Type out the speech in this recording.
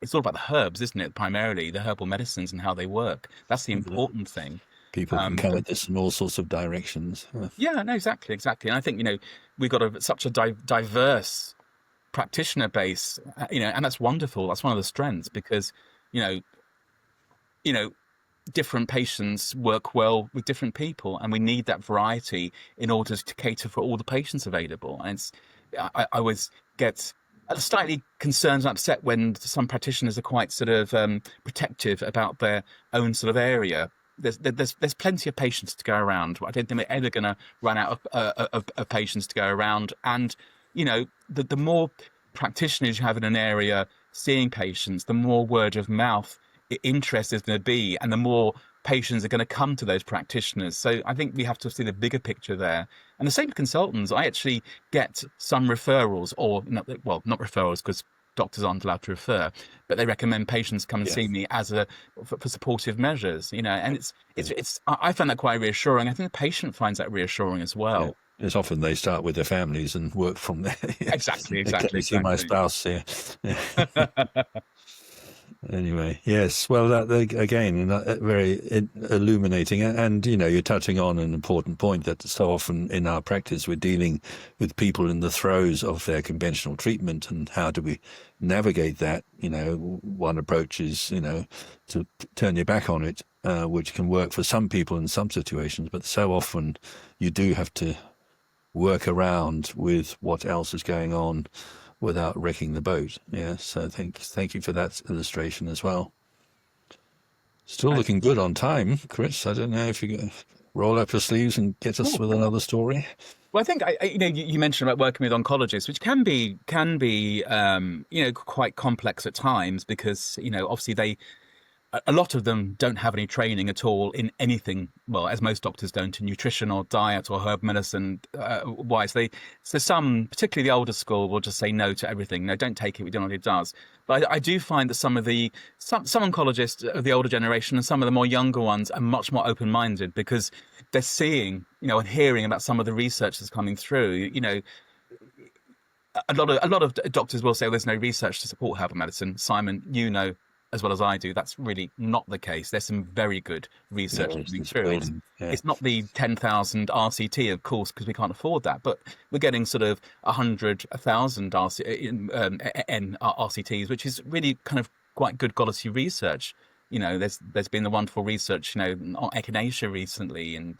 it's all about the herbs, isn't it? Primarily the herbal medicines and how they work. That's the important thing. People can come at this in all sorts of directions. Yeah, no, exactly. And I think, we've got such a diverse practitioner base, and that's wonderful. That's one of the strengths because, you know, you know, different patients work well with different people, and we need that variety in order to cater for all the patients available. And I always get slightly concerned and upset when some practitioners are quite sort of protective about their own sort of area. There's plenty of patients to go around. I don't think we're ever going to run out of patients to go around. And the more practitioners you have in an area seeing patients, the more word of mouth interest is going to be, and the more patients are going to come to those practitioners. So I think we have to see the bigger picture there. And the same with consultants. I actually get some referrals, or not referrals because doctors aren't allowed to refer, but they recommend patients come and see me for supportive measures. And it's I find that quite reassuring. I think the patient finds that reassuring as well. Yeah. It's often they start with their families and work from there. Exactly. See my spouse here. Yeah. Anyway, yes. Well, that again, very illuminating, and you're touching on an important point that so often in our practice we're dealing with people in the throes of their conventional treatment, and how do we navigate that? One approach is to turn your back on it, which can work for some people in some situations, but so often you do have to work around with what else is going on without wrecking the boat. Yeah, so thank you for that illustration as well. Still looking good on time, Chris. I don't know if you can roll up your sleeves and get us with another story. Well, I think you mentioned about working with oncologists, which can be quite complex at times because obviously a lot of them don't have any training at all in anything. Well, as most doctors don't, in nutrition or diet or herb medicine wise. So some, particularly the older school, will just say no to everything. No, don't take it. We don't know what it does. But I do find that some oncologists of the older generation and some of the more younger ones are much more open-minded because they're seeing, and hearing about some of the research that's coming through. A lot of doctors will say, there's no research to support herbal medicine. Simon, as well as I do, that's really not the case. There's some very good research coming through. It's not the 10,000 RCT, of course, because we can't afford that, but we're getting sort of 100, 1,000 RCTs, which is really kind of quite good quality research. There's been the wonderful research, on echinacea recently, and